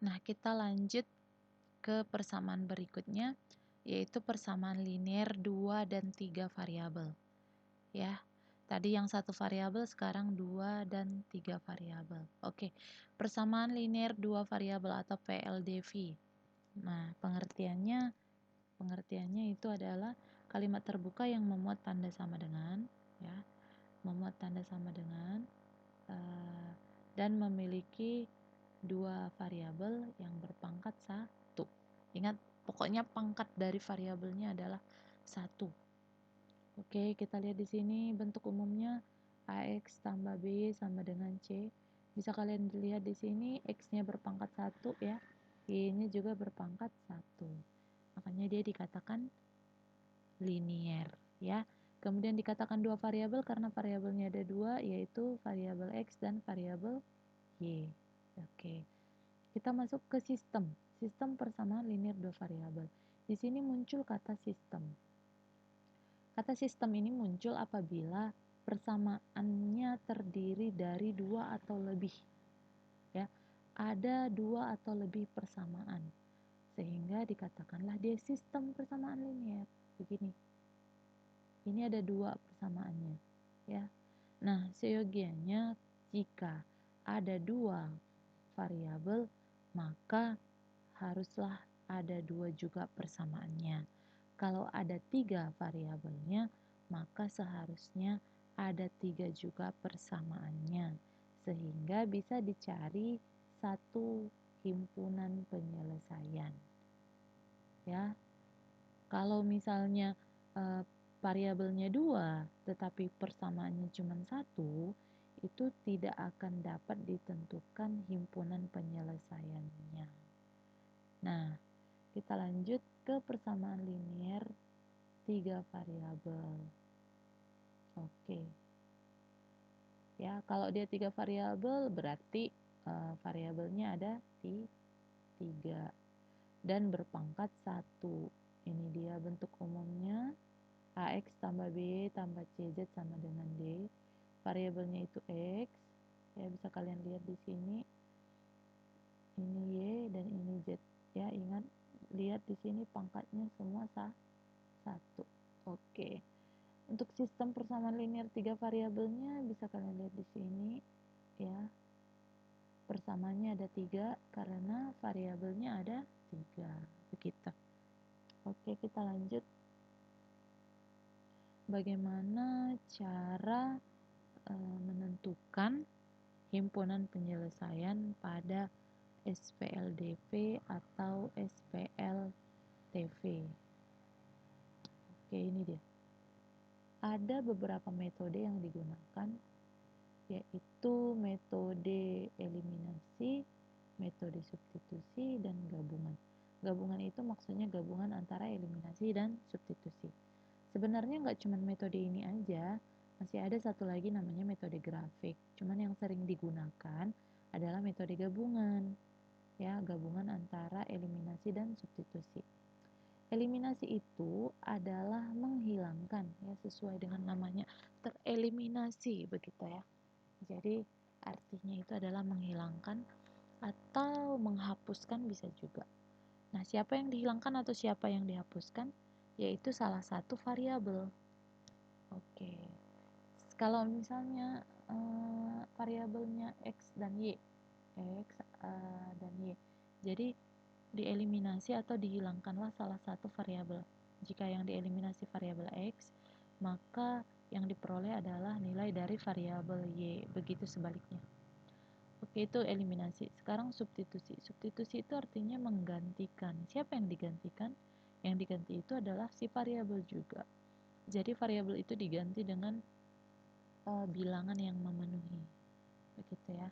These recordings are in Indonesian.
Nah, kita lanjut ke persamaan berikutnya, yaitu persamaan linear 2 dan 3 variabel. Ya, tadi yang satu variabel, sekarang 2 dan 3 variabel. Oke, persamaan linear 2 variabel atau PLDV. Nah, pengertiannya itu adalah kalimat terbuka yang memuat tanda sama dengan, ya, memuat tanda sama dengan, dan memiliki dua variabel yang berpangkat 1. Ingat, pokoknya pangkat dari variabelnya adalah 1. Oke, kita lihat di sini bentuk umumnya AX tambah B sama dengan C. Bisa kalian lihat di sini X-nya berpangkat 1 ya. Y-nya juga berpangkat 1. Makanya dia dikatakan linear ya. Kemudian dikatakan dua variabel karena variabelnya ada dua, yaitu variabel X dan variabel Y. Oke. Kita masuk ke sistem persamaan linear dua variabel. Di sini muncul kata sistem. Kata sistem ini muncul apabila persamaannya terdiri dari dua atau lebih. Ya, ada dua atau lebih persamaan, sehingga dikatakanlah dia sistem persamaan linear. Begini, ini ada dua persamaannya. Ya, nah seyogianya jika ada dua variabel, maka haruslah ada dua juga persamaannya. Kalau ada tiga variabelnya, maka seharusnya ada tiga juga persamaannya, sehingga bisa dicari satu himpunan penyelesaian. Ya, kalau misalnya variabelnya dua, tetapi persamaannya cuma satu, itu tidak akan dapat ditentukan himpunan penyelesaiannya. Nah, kita lanjut ke persamaan linear 3 variabel. Oke. Ya, kalau dia 3 variabel berarti variabelnya ada di 3 dan berpangkat 1. Ini dia bentuk umumnya. AX tambah B tambah CZ sama dengan D. Variabelnya itu X. Ya, bisa kalian lihat di sini. Ini Y dan ini Z. Ya, ingat, lihat di sini pangkatnya semua 1. Oke. Untuk sistem persamaan linear 3 variabelnya bisa kalian lihat di sini ya. Persamaannya ada 3 karena variabelnya ada 3. Begitu. Oke, kita lanjut. Bagaimana cara menentukan himpunan penyelesaian pada SPLDV atau SPLTV? Oke, ini dia. Ada beberapa metode yang digunakan, yaitu metode eliminasi, metode substitusi, dan gabungan. Gabungan itu maksudnya gabungan antara eliminasi dan substitusi. Sebenarnya nggak cuma metode ini aja, masih ada satu lagi namanya metode grafik. Cuman yang sering digunakan adalah metode gabungan, ya, gabungan antara eliminasi dan substitusi. Eliminasi itu adalah menghilangkan, ya, sesuai dengan namanya, tereliminasi begitu ya. Jadi artinya itu adalah menghilangkan atau menghapuskan bisa juga. Nah, siapa yang dihilangkan atau siapa yang dihapuskan? Yaitu salah satu variabel. Oke. Kalau misalnya variabelnya X dan Y, dan Y. Jadi dieliminasi atau dihilangkanlah salah satu variabel. Jika yang dieliminasi variabel X, maka yang diperoleh adalah nilai dari variabel Y. Begitu sebaliknya. Oke, itu eliminasi. Sekarang substitusi. Substitusi itu artinya menggantikan. Siapa yang digantikan? Yang diganti itu adalah si variabel juga. Jadi variabel itu diganti dengan bilangan yang memenuhi. Begitu ya.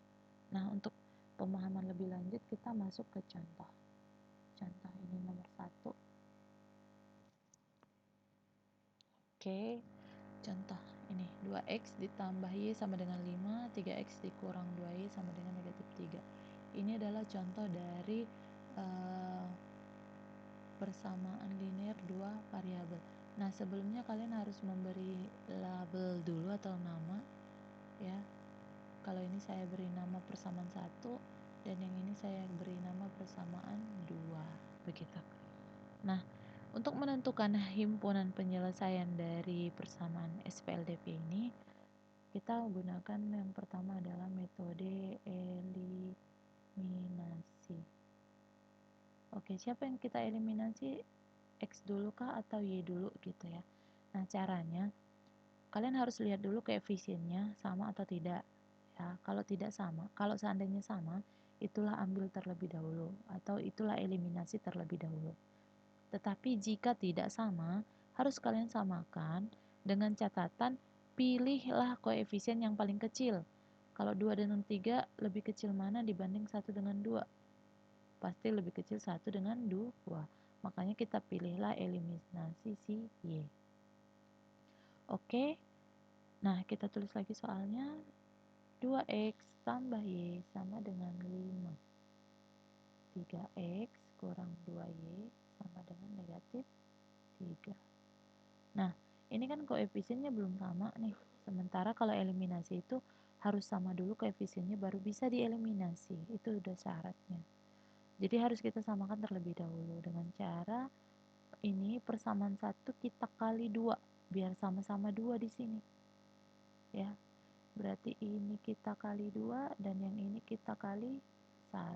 Nah, untuk pemahaman lebih lanjut kita masuk ke contoh. Contoh ini nomor 1. Oke. Contoh ini 2x ditambah y sama dengan 5, 3x dikurang 2y sama dengan negatif 3. Ini adalah contoh dari persamaan linear dua variabel. Nah, sebelumnya kalian harus memberi label dulu atau nama ya. Kalau ini saya beri nama persamaan 1 dan yang ini saya beri nama persamaan 2, begitu. Nah, untuk menentukan himpunan penyelesaian dari persamaan SPLDP ini, kita gunakan yang pertama adalah metode eliminasi. Oke, siapa yang kita eliminasi? X dulu kah atau Y dulu gitu ya. Nah, caranya kalian harus lihat dulu koefisiennya sama atau tidak. Ya, kalau tidak sama, kalau seandainya sama, itulah ambil terlebih dahulu atau itulah eliminasi terlebih dahulu. Tetapi jika tidak sama, harus kalian samakan dengan catatan pilihlah koefisien yang paling kecil. Kalau 2 dengan 3 lebih kecil mana dibanding 1 dengan 2? Pasti lebih kecil 1 dengan 2. Makanya kita pilihlah eliminasi si Y. Oke. Nah, kita tulis lagi soalnya. 2X tambah Y sama dengan 5. 3X kurang 2Y sama dengan negatif 3. Nah, ini kan koefisiennya belum sama nih. Sementara kalau eliminasi itu harus sama dulu koefisiennya baru bisa dieliminasi. Itu udah syaratnya. Jadi harus kita samakan terlebih dahulu dengan cara ini persamaan 1 kita kali 2 biar sama-sama 2 di sini. Ya. Berarti ini kita kali 2 dan yang ini kita kali 1.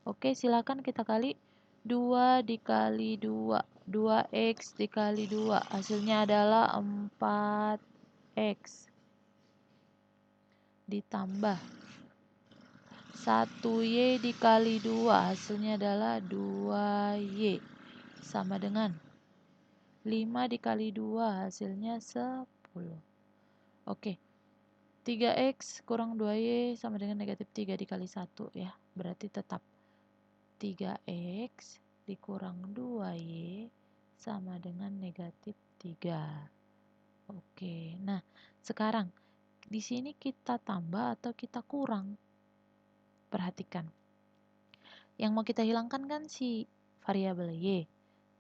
Oke, silakan kita kali 2 dikali 2. 2X dikali 2. Hasilnya adalah 4X. Ditambah 1Y dikali 2. Hasilnya adalah 2Y. Sama dengan 5 dikali 2. Hasilnya 10. Oke. 3X kurang 2Y sama dengan negatif 3 dikali 1 ya. Berarti tetap 3X dikurang 2Y sama dengan negatif 3. Oke, nah sekarang di sini kita tambah atau kita kurang? Perhatikan. Yang mau kita hilangkan kan si variabel Y.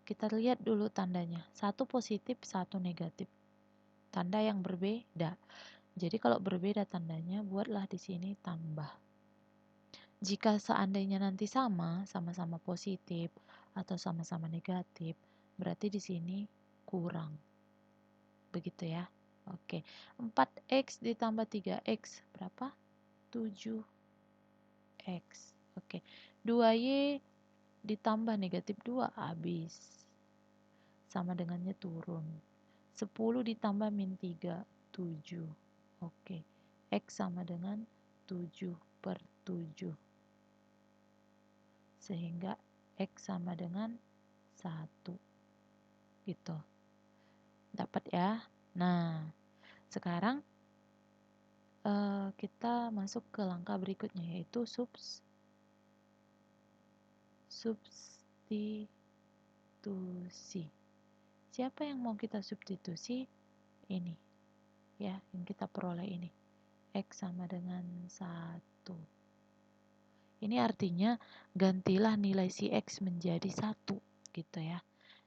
Kita lihat dulu tandanya. Satu positif, satu negatif. Tanda yang berbeda. Jadi kalau berbeda tandanya, buatlah di sini tambah. Jika seandainya nanti sama-sama positif atau sama-sama negatif, berarti di sini kurang. Begitu ya. Oke. 4X ditambah 3X berapa? 7X. Oke. 2Y ditambah negatif 2 habis. Sama dengannya turun. 10 ditambah min 3, 7. Oke. X sama dengan 7/7. Sehingga X sama dengan 1 gitu. Dapat ya. Nah, sekarang kita masuk ke langkah berikutnya, yaitu substitusi. Siapa yang mau kita substitusi? Ini ya, yang kita peroleh ini. X sama dengan 1. Ini artinya gantilah nilai si X menjadi 1 gitu ya.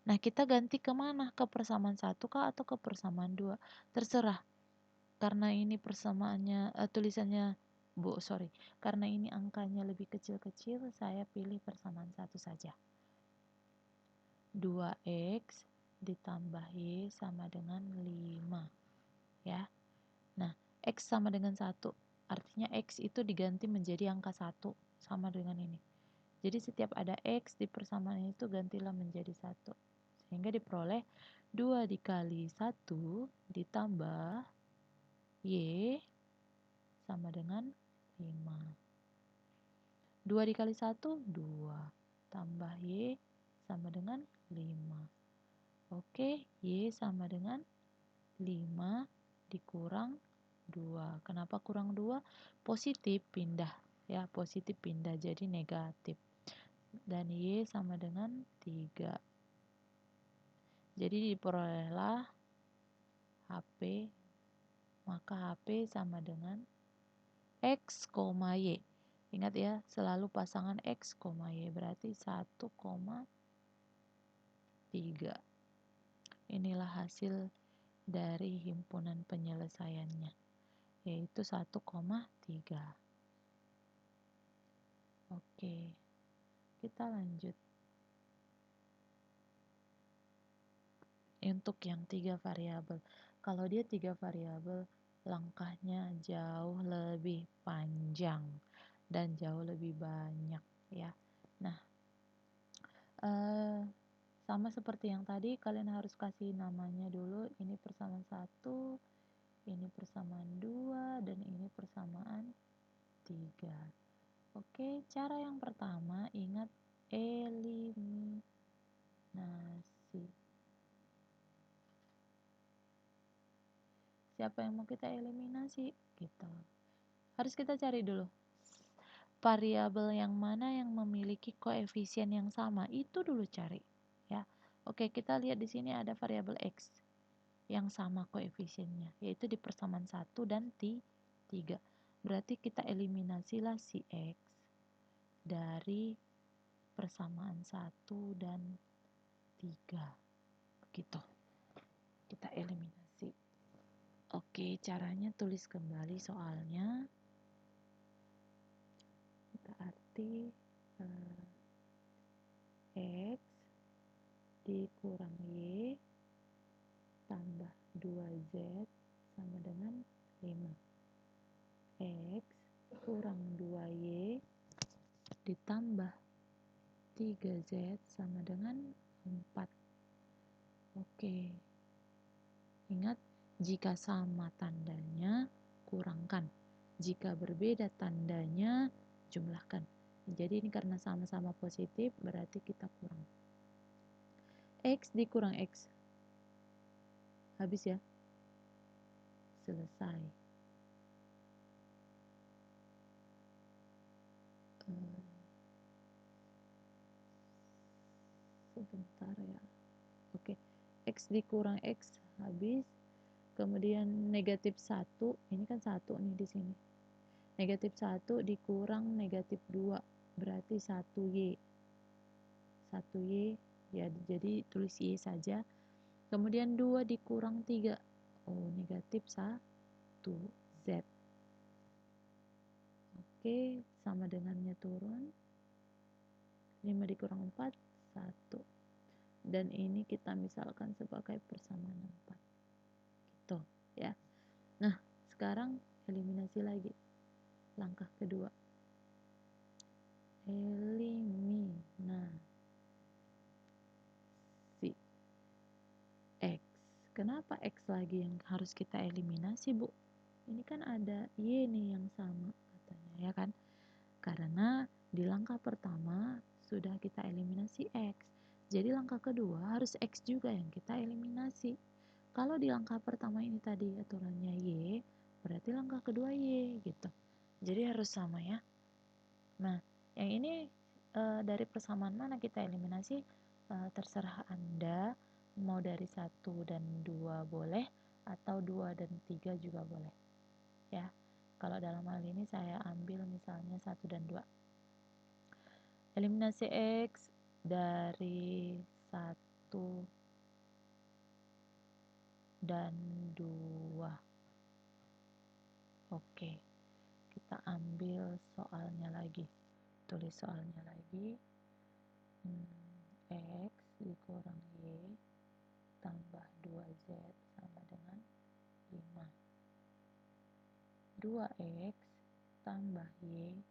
Nah, kita ganti kemana? Ke persamaan 1 kah atau ke persamaan 2? Terserah. Karena ini persamaannya, tulisannya, karena ini angkanya lebih kecil-kecil, saya pilih persamaan 1 saja. 2X ditambah Y sama dengan 5. Ya. Nah, X sama dengan 1. Artinya X itu diganti menjadi angka 1 sama dengan ini. Jadi setiap ada X di persamaan itu gantilah menjadi 1. Sehingga diperoleh 2 dikali 1 ditambah Y sama dengan 5. 2 dikali 1, 2. Tambah Y sama dengan 5. Oke, Y sama dengan 5 dikurang 2. Kenapa kurang 2? Positif pindah. Ya, positif pindah jadi negatif. Dan Y sama dengan 3. Jadi diperolehlah HP, maka HP sama dengan X, Y. Ingat ya, selalu pasangan X, Y berarti 1,3. Inilah hasil dari himpunan penyelesaiannya, yaitu 1,3. Oke, kita lanjut. Untuk yang 3 variabel, kalau dia 3 variabel, langkahnya jauh lebih panjang dan jauh lebih banyak ya. Nah, sama seperti yang tadi, kalian harus kasih namanya dulu. Ini persamaan 1, ini persamaan 2, dan ini persamaan 3. Oke, cara yang pertama, ingat eliminasi. Siapa yang mau kita eliminasi? Gitu. Harus kita cari dulu variabel yang mana yang memiliki koefisien yang sama. Itu dulu cari, ya. Oke, kita lihat di sini ada variabel x yang sama koefisiennya, yaitu di persamaan 1 dan 3. Berarti kita eliminasilah si x dari persamaan 1 dan 3. Begitu. Kita eliminasi. Oke, caranya tulis kembali soalnya. Berarti x dikurang y tambah 2z sama dengan 5. X kurang 2y ditambah 3z sama dengan 4. Oke. Ingat, jika sama tandanya, kurangkan. Jika berbeda tandanya, jumlahkan. Jadi ini karena sama-sama positif, berarti kita kurang. X dikurang X. Habis ya? Selesai. Sebentar ya. Oke. X dikurang X habis. Kemudian negatif 1, ini kan 1 nih di sini. Negatif 1 dikurang negatif 2, berarti 1y. 1y, ya jadi tulis y saja. Kemudian 2 dikurang 3, oh negatif 1z. Oke, sama dengannya turun. 5 dikurang 4, 1. Dan ini kita misalkan sebagai persamaan 4. Gitu, ya. Nah, sekarang eliminasi lagi. Langkah kedua. Eliminasi X. Kenapa X lagi yang harus kita eliminasi, Bu? Ini kan ada Y nih yang sama katanya, ya kan? Karena di langkah pertama sudah kita eliminasi X. Jadi langkah kedua harus X juga yang kita eliminasi. Kalau di langkah pertama ini tadi aturannya Y, berarti langkah kedua Y gitu. Jadi harus sama ya. Nah, yang ini dari persamaan mana kita eliminasi? Terserah Anda, mau dari 1 dan 2 boleh, atau 2 dan 3 juga boleh. Ya, kalau dalam hal ini saya ambil misalnya 1 dan 2. Eliminasi X dari 1 dan 2. Oke, kita ambil soalnya lagi. Tulis soalnya lagi. X dikurang Y tambah 2Z sama dengan 5. 2X tambah Y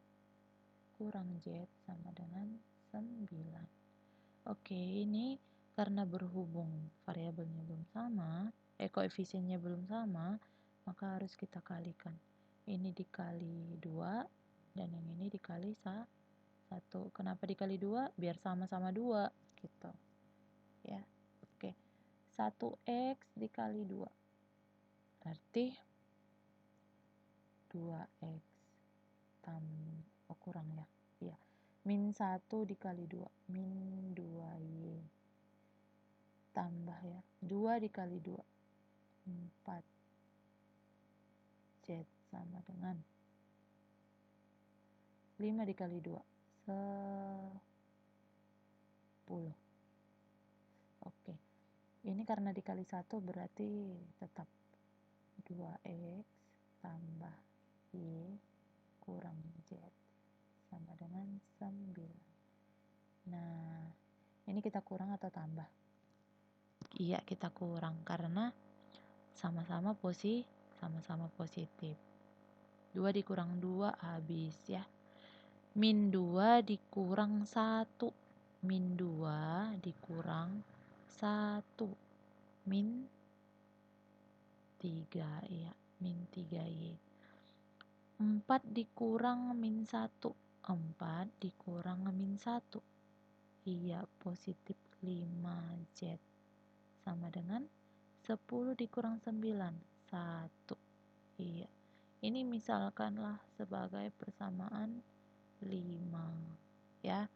kurang Z sama dengan 9. Oke, ini karena berhubung variabelnya belum sama, koefisiennya belum sama, maka harus kita kalikan. Ini dikali 2 dan yang ini dikali 1. Kenapa dikali 2? Biar sama-sama 2 gitu. Ya. Oke. 1x dikali 2. Berarti 2x kurang ya. Iya. Min 1 dikali 2. Min 2y. Tambah ya. 2 dikali 2. 4z sama dengan 5 dikali 2. 10. Oke. Ini karena dikali 1 berarti tetap 2x tambah y kurang z sama dengan Ini kita kurang atau tambah? Iya, kita kurang karena sama-sama positif. 2 dikurang 2 habis ya. Min 2 dikurang 1. Min 2 dikurang 1. Min 3 ya. Min 3Y. 4 dikurang min 1. 4 dikurang min 1. Iya, positif 5Z. Sama dengan 10 dikurang 9. 1. Iya. Ini misalkanlah sebagai persamaan 5. Ya.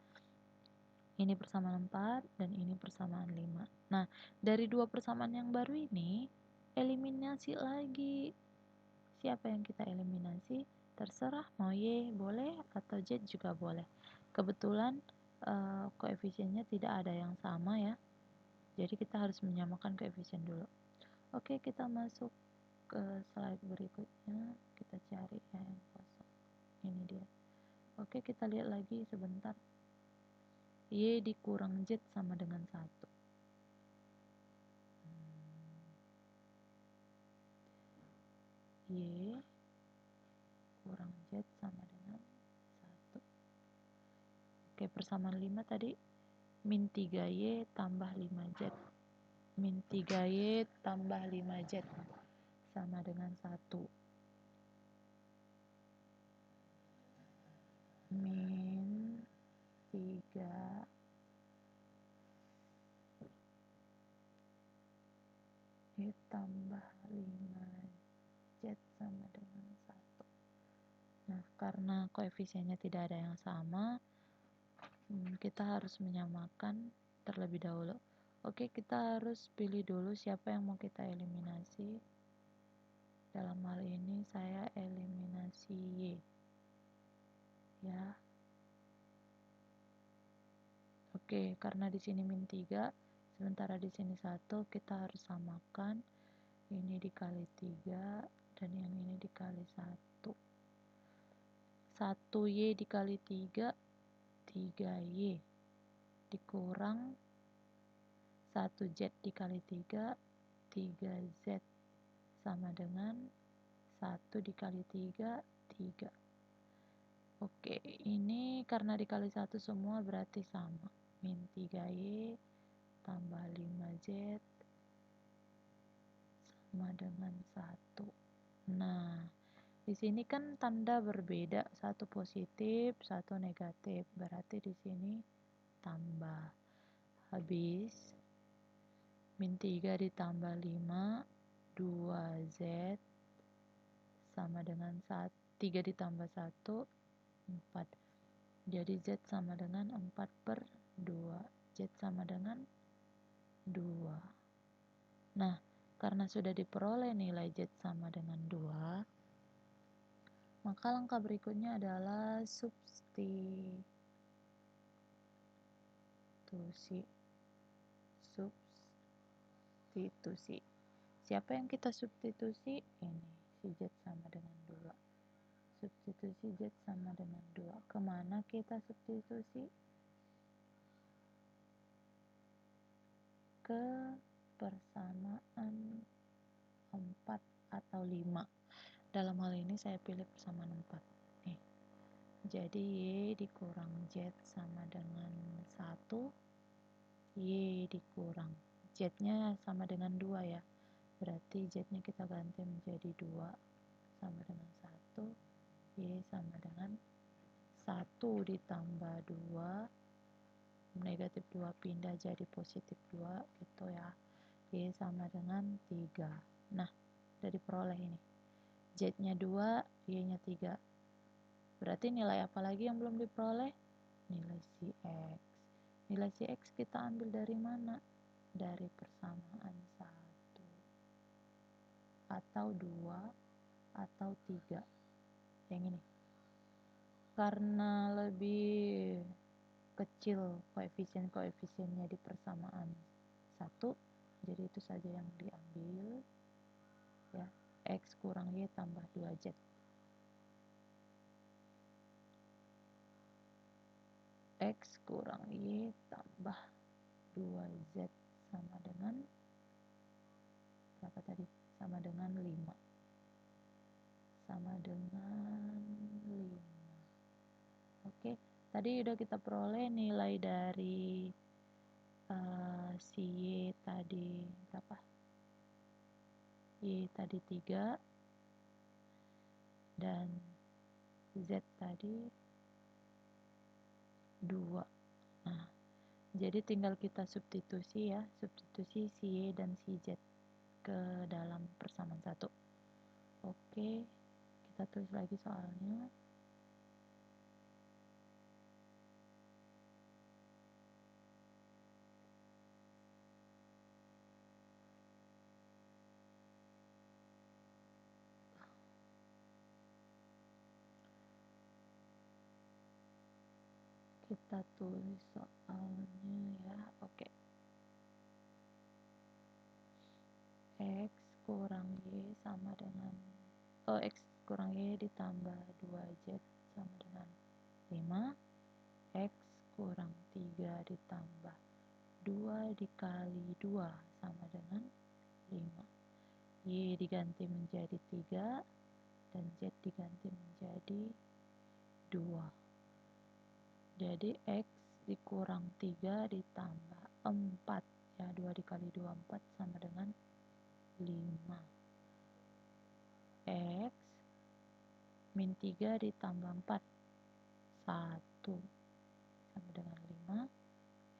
Ini persamaan 4 dan ini persamaan 5. Nah, dari dua persamaan yang baru ini, eliminasi lagi. Siapa yang kita eliminasi? Terserah, mau Y boleh atau Z juga boleh. Kebetulan koefisiennya tidak ada yang sama ya. Jadi kita harus menyamakan koefisien dulu. Oke, kita masuk ke slide berikutnya. Kita cari yang kosong. Ini dia. Oke, kita lihat lagi sebentar. Y dikurang Z sama dengan 1. Y kurang Z sama dengan 1. Oke, persamaan 5 tadi. Min 3Y tambah 5Z. Min 3Y tambah 5Z sama dengan 1. Min 3 Y tambah 5Z sama dengan 1. Nah, karena koefisiennya tidak ada yang sama, kita harus menyamakan terlebih dahulu. Oke, kita harus pilih dulu siapa yang mau kita eliminasi. Dalam hal ini saya eliminasi Y. Ya. Oke, karena di sini min 3, sementara di sini 1, kita harus samakan. Ini dikali 3 dan yang ini dikali 1. 1Y dikali 3, 3Y dikurang 1Z dikali 3, 3Z sama dengan 1 dikali 3, 3. Oke, ini karena dikali 1 semua berarti sama. Min 3Y tambah 5Z sama dengan 1. Nah, di sini kan tanda berbeda, satu positif, satu negatif. Berarti di sini tambah. Habis min 3 ditambah 5, 2Z sama dengan 1, 3 ditambah 1, 4. Jadi Z sama dengan 4 per 2. Z sama dengan 2. Nah, karena sudah diperoleh nilai Z sama dengan 2, maka langkah berikutnya adalah substitusi. Substitusi. Siapa yang kita substitusi? Ini, si Z sama dengan 2. Substitusi Z sama dengan 2. Kemana kita substitusi? Ke persamaan 4 atau 5. Dalam hal ini saya pilih persamaan 4. Nih. Jadi Y dikurang Z sama dengan 1. Y dikurang Z-nya sama dengan 2 ya. Berarti Z-nya kita ganti menjadi 2 sama dengan 1. Y sama dengan 1 ditambah 2, negatif 2 pindah jadi positif 2 gitu ya. Y sama dengan 3. Nah, udah diperoleh ini. Z-nya 2, Y-nya 3. Berarti nilai apa lagi yang belum diperoleh? Nilai si X. Nilai si X kita ambil dari mana? Dari persamaan 1 atau 2 atau 3. Yang ini. Karena lebih kecil koefisien-koefisiennya di persamaan 1, jadi itu saja yang diambil ya. X kurang Y tambah 2Z. X kurang Y tambah 2Z sama dengan berapa tadi? Sama dengan 5. Sama dengan 5. Oke, tadi udah kita peroleh nilai dari si Y tadi berapa? Y tadi 3 dan Z tadi 2. Nah, jadi tinggal kita substitusi ya, substitusi si Y dan si Z ke dalam persamaan 1. Oke, kita tulis lagi soalnya. Kita tulis soalnya ya. Oke. X kurang Y sama dengan X kurang Y ditambah 2Z sama dengan 5. X kurang 3 ditambah 2 dikali 2 sama dengan 5. Y diganti menjadi 3 dan Z diganti menjadi 2. Jadi X dikurang 3 ditambah 4. Ya, 2 dikali 2, 4 sama dengan 5. X min 3 ditambah 4, 1 sama dengan 5.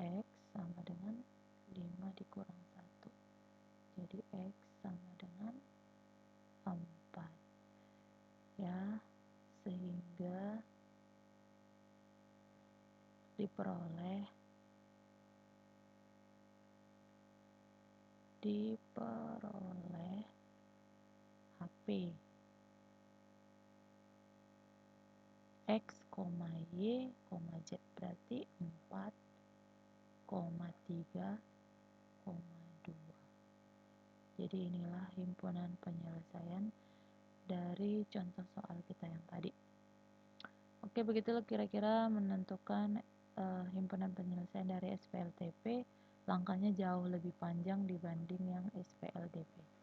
X sama dengan 5 dikurang 1. Jadi X sama dengan 4. Ya, sehingga diperoleh HP X, Y, Z berarti 4, 3, 2. Jadi inilah himpunan penyelesaian dari contoh soal kita yang tadi. Oke, begitulah kira-kira menentukan himpunan penyelesaian dari SPLTP. Langkahnya jauh lebih panjang dibanding yang SPLDP.